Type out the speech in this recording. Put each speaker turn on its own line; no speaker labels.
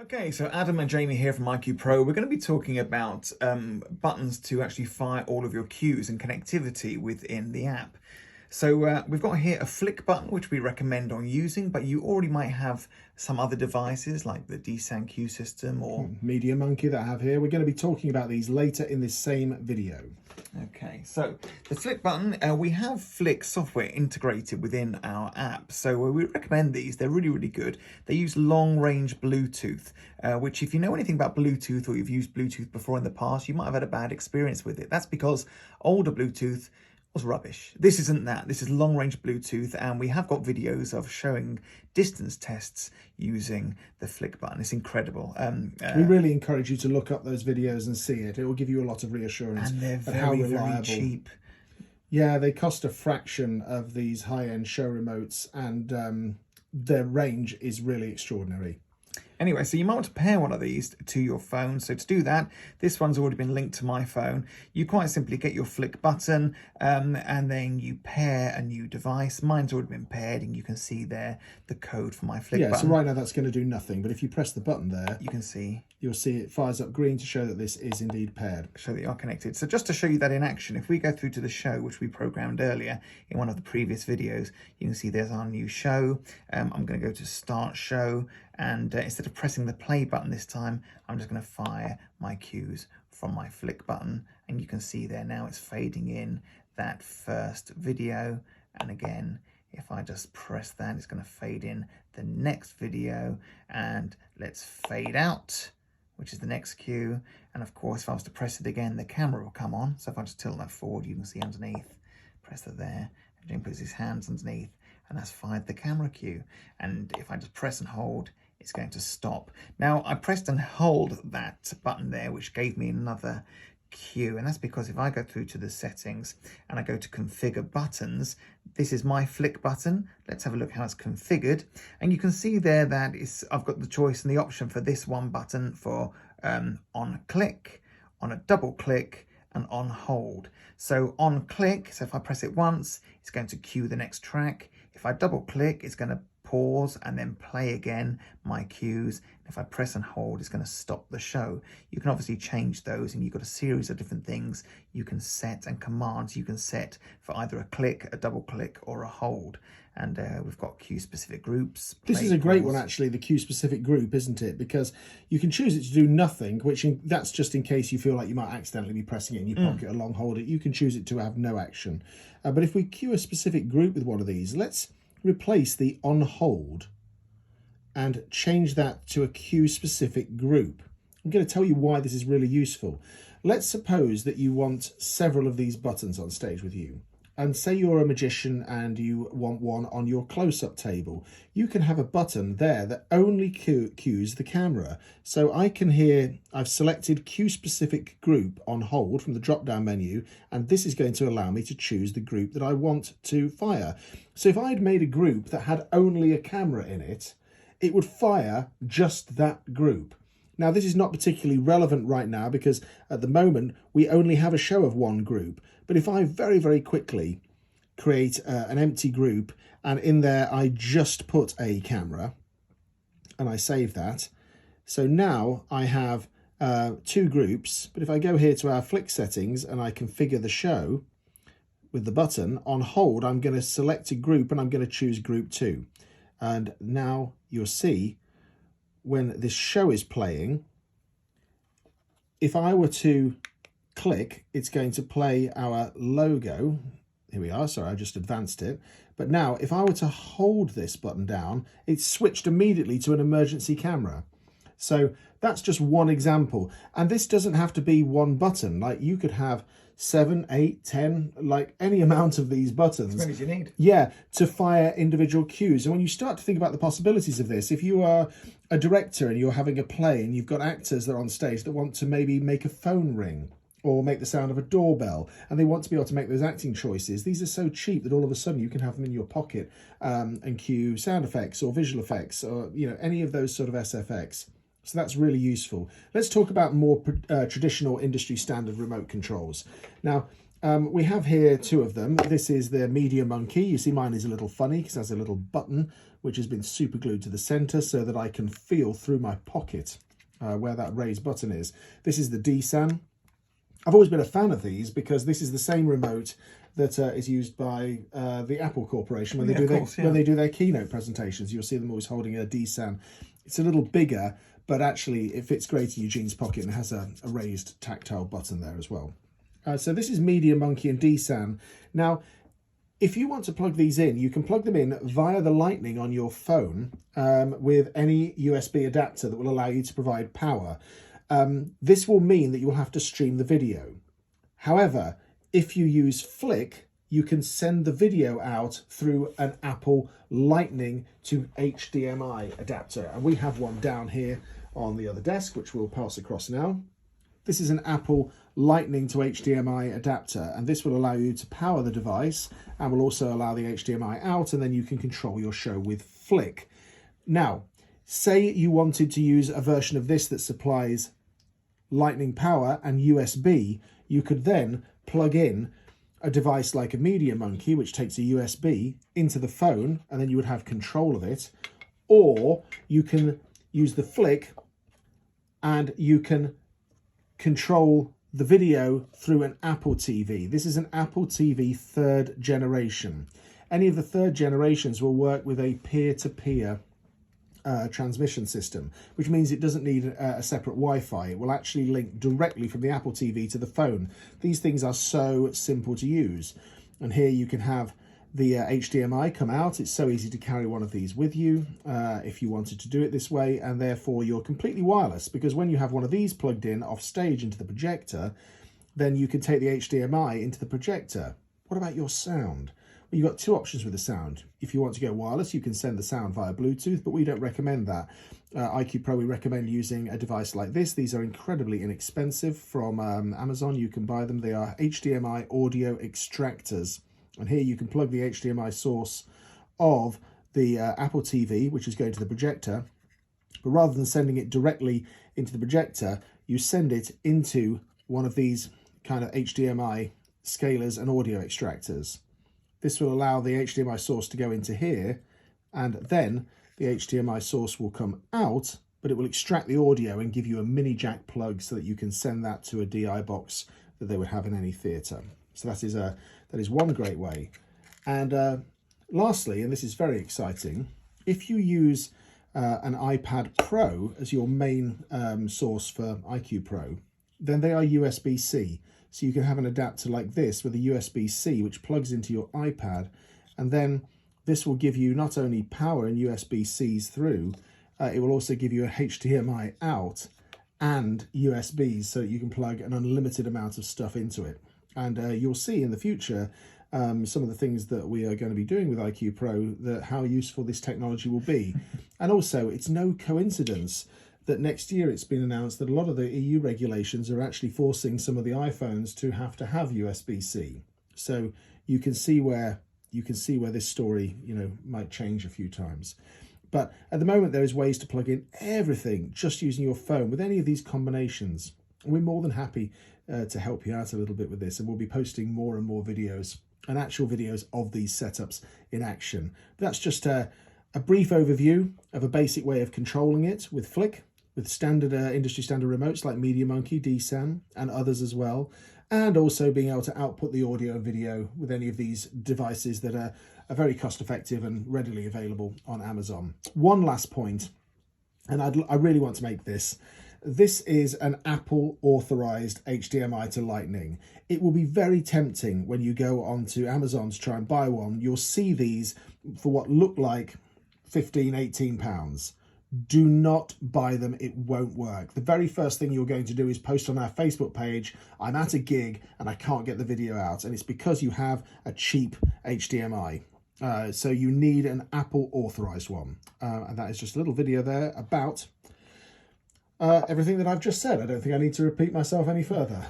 Okay, so Adam and Jamie here from iCUE Pro. We're going to be talking about buttons to actually fire all of your cues and connectivity within the app. So we've got here a flick button, which we recommend on using, but you already might have some other devices like the DSAN Cue system or
Media Monkey that I have here. We're going to be talking about these later in this same video.
Okay, so the flick button, we have flick software integrated within our app. So we recommend these. They're really, really good. They use long-range Bluetooth, which if you know anything about Bluetooth or you've used Bluetooth before in the past, you might have had a bad experience with it. That's because older Bluetooth was rubbish. This isn't that. This is long-range Bluetooth, and we have got videos of showing distance tests using the flick button. It's incredible.
We really encourage you to look up those videos and see it. It will give you a lot of reassurance
and they're
of how
very,
reliable.
very cheap.
Yeah, they cost a fraction of these high-end show remotes, and their range is really extraordinary.
Anyway, so you might want to pair one of these to your phone. So to do that, this one's already been linked to my phone. You quite simply get your flick button and then you pair a new device. Mine's already been paired and you can see there the code for my flick button.
So right now that's going to do nothing, but if you press the button there,
you can see.
You'll see it fires up green to show that this is indeed paired.
Show that you are connected. So just to show you that in action, if we go through to the show, which we programmed earlier in one of the previous videos, you can see there's our new show. I'm going to go to Start Show, and instead of pressing the play button this time, I'm just going to fire my cues from my flick button. And you can see there now it's fading in that first video. And again, if I just press that, it's going to fade in the next video. And let's fade out, which is the next cue. And of course, if I was to press it again, the camera will come on. So if I just tilt that forward, you can see underneath, press that there, and Jim puts his hands underneath, and that's fired the camera cue. And if I just press and hold, it's going to stop. Now, I pressed and hold that button there, which gave me another cue, and that's because if I go through to the settings and I go to configure buttons, this is my flick button. Let's have a look how it's configured, and you can see there that I've got the choice and the option for this one button for on click, on a double click, and on hold. So on click, so if I press it once, it's going to cue the next track. If I double click, it's going to pause and then play again my cues. If I press and hold, it's going to stop the show. You can obviously change those, and you've got a series of different things you can set and commands you can set for either a click, a double click, or a hold. And we've got cue specific groups.
This is a great one, actually, the cue specific group, isn't it? Because you can choose it to do nothing, that's just in case you feel like you might accidentally be pressing it in your pocket or long hold it. You can choose it to have no action. But if we cue a specific group with one of these, let's replace the on hold and change that to a cue specific group. I'm going to tell you why this is really useful. Let's suppose that you want several of these buttons on stage with you, and say you're a magician and you want one on your close-up table. You can have a button there that only cues the camera. So I can hear I've selected cue specific group on hold from the drop-down menu, and this is going to allow me to choose the group that I want to fire. So if I'd made a group that had only a camera in it, it would fire just that group. Now, this is not particularly relevant right now because at the moment we only have a show of one group. But if I very, very quickly create an empty group, and in there I just put a camera and I save that. So now I have two groups. But if I go here to our flick settings and I configure the show with the button on hold, I'm going to select a group and I'm going to choose group 2. And now you'll see when this show is playing, if I were to click, it's going to play our logo. Here we are. Sorry, I just advanced it. But now if I were to hold this button down, it's switched immediately to an emergency camera. So that's just one example. And this doesn't have to be one button. Like, you could have 7, 8, 10, like any amount of these buttons.
As many as you need.
Yeah, to fire individual cues. And when you start to think about the possibilities of this, if you are a director and you're having a play and you've got actors that are on stage that want to maybe make a phone ring or make the sound of a doorbell, and they want to be able to make those acting choices, these are so cheap that all of a sudden you can have them in your pocket and cue sound effects or visual effects or, you know, any of those sort of SFX. So that's really useful. Let's talk about more traditional industry standard remote controls. Now, we have here two of them. This is the Media Monkey. You see mine is a little funny because it has a little button which has been super glued to the center so that I can feel through my pocket where that raised button is. This is the DSAN. I've always been a fan of these because this is the same remote that is used by the Apple Corporation when they do their keynote presentations. You'll see them always holding a DSAN. It's a little bigger, but actually it fits great in your jeans pocket and has a raised tactile button there as well. So this is MediaMonkey and DSAN. Now, if you want to plug these in, you can plug them in via the Lightning on your phone with any USB adapter that will allow you to provide power. This will mean that you will have to stream the video. However, if you use Flick, you can send the video out through an Apple Lightning to HDMI adapter. And we have one down here on the other desk, which we'll pass across now. This is an Apple Lightning to HDMI adapter, and this will allow you to power the device and will also allow the HDMI out, and then you can control your show with Flick. Now, say you wanted to use a version of this that supplies Lightning power and USB, you could then plug in a device like a MediaMonkey, which takes a USB into the phone, and then you would have control of it. Or you can use the Flick and you can control the video through an Apple TV. This is an Apple TV 3rd generation. Any of the 3rd generations will work with a peer-to-peer transmission system, which means it doesn't need a separate Wi-Fi. It will actually link directly from the Apple TV to the phone. These things are so simple to use. And here you can have the HDMI come out. It's so easy to carry one of these with you if you wanted to do it this way, and therefore you're completely wireless, because when you have one of these plugged in off stage into the projector, then you can take the HDMI into the projector. What about your sound? Well, you've got two options with the sound. If you want to go wireless, you can send the sound via Bluetooth, but we don't recommend that. iQ Pro, we recommend using a device like this. These are incredibly inexpensive from Amazon. You can buy them. They are HDMI audio extractors. And here you can plug the HDMI source of the Apple TV, which is going to the projector. But rather than sending it directly into the projector, you send it into one of these kind of HDMI scalers and audio extractors. This will allow the HDMI source to go into here, and then the HDMI source will come out, but it will extract the audio and give you a mini jack plug so that you can send that to a DI box that they would have in any theatre. So that is one great way. And lastly, and this is very exciting, if you use an iPad Pro as your main source for iQ Pro, then they are USB-C. So you can have an adapter like this with a USB-C which plugs into your iPad, and then this will give you not only power and USB-Cs through, it will also give you a HDMI out and USBs, so you can plug an unlimited amount of stuff into it. And you'll see in the future some of the things that we are going to be doing with iQ Pro, how useful this technology will be. And also, it's no coincidence that next year it's been announced that a lot of the EU regulations are actually forcing some of the iPhones to have USB-C. So you can see where this story, might change a few times. But at the moment, there is ways to plug in everything just using your phone with any of these combinations. We're more than happy to help you out a little bit with this, and we'll be posting more and more videos and actual videos of these setups in action. But that's just a brief overview of a basic way of controlling it with Flick, with standard industry standard remotes like MediaMonkey, DSAN, and others as well, and also being able to output the audio and video with any of these devices that are very cost effective and readily available on Amazon. One last point, and I really want to make this. This is an Apple authorized HDMI to Lightning. It will be very tempting when you go onto Amazon to try and buy one. You'll see these for what look like £15, £18. Do not buy them. It won't work. The very first thing you're going to do is post on our Facebook page, I'm at a gig and I can't get the video out. And it's because you have a cheap HDMI. So you need an Apple authorized one. And that is just a little video there about everything that I've just said. I don't think I need to repeat myself any further.